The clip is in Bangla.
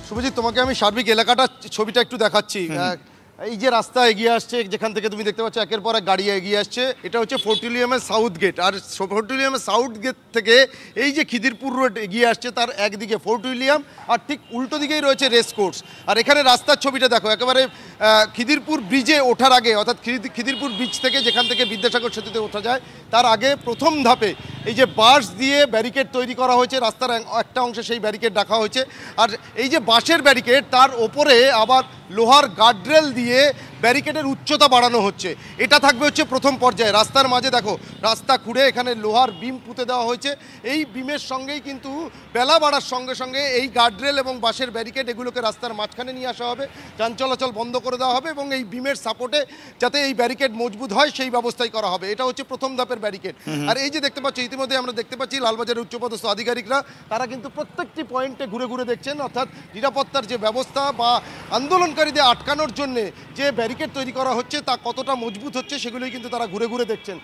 শুভজিৎ, তোমাকে আমি সার্বিক এলাকাটা ছবিটা একটু দেখাচ্ছি। এই যে রাস্তা এগিয়ে আসছে, যেখান থেকে তুমি দেখতে পাচ্ছ একের পর এক গাড়ি এগিয়ে আসছে, এটা হচ্ছে ফোর্ট উইলিয়ামের সাউথ গেট। আর ফোর্ট উইলিয়ামের সাউথ গেট থেকে এই যে খিদিরপুর রোড এগিয়ে আসছে, তার একদিকে ফোর্ট উইলিয়াম আর ঠিক উল্টো দিকেই রয়েছে রেস কোর্স। আর এখানে রাস্তার ছবিটা দেখো, একেবারে খিদিরপুর ব্রিজে ওঠার আগে, অর্থাৎ খিদিরপুর ব্রিজ থেকে যেখান থেকে বিদ্যাসাগর সেতুতে ওঠা যায়, তার আগে প্রথম ধাপে এই যে বাঁশ দিয়ে ব্যারিকেড তৈরি করা হয়েছে, রাস্তার একটা অংশে সেই ব্যারিকেড রাখা হয়েছে। আর এই যে বাঁশের ব্যারিকেড, তার ওপরে আবার লোহার গার্ডরেল দিয়ে ব্যারিকেডের উচ্চতা বাড়ানো হচ্ছে। এটা থাকবে হচ্ছে প্রথম পর্যায়ে। রাস্তার মাঝে দেখো, রাস্তা খুঁড়ে এখানে লোহার বিম পুঁতে দেওয়া হয়েছে। এই বিমের সঙ্গেই কিন্তু বেলা বাড়ার সঙ্গে সঙ্গে এই গার্ডরেল এবং বাঁশের ব্যারিকেড এগুলোকে রাস্তার মাঝখানে নিয়ে আসা হবে, যান চলাচল বন্ধ করে দেওয়া হবে এবং এই বিমের সাপোর্টে যাতে এই ব্যারিকেড মজবুত হয় সেই ব্যবস্থাই করা হবে। এটা হচ্ছে প্রথম ধাপের ব্যারিকেড। আর এই যে দেখতে পাচ্ছ, ইতিমধ্যে আমরা দেখতে পাচ্ছি লালবাজারের উচ্চপদস্থ আধিকারিকরা তারা কিন্তু প্রত্যেকটি পয়েন্টে ঘুরে ঘুরে দেখছেন, অর্থাৎ নিরাপত্তার যে ব্যবস্থা বা আন্দোলনকারীদের আটকানোর জন্য যে ব্যারিকেড তৈরি করা হচ্ছে তা কতটা মজবুত হচ্ছে সেগুলোই কিন্তু তারা ঘুরে ঘুরে দেখছেন।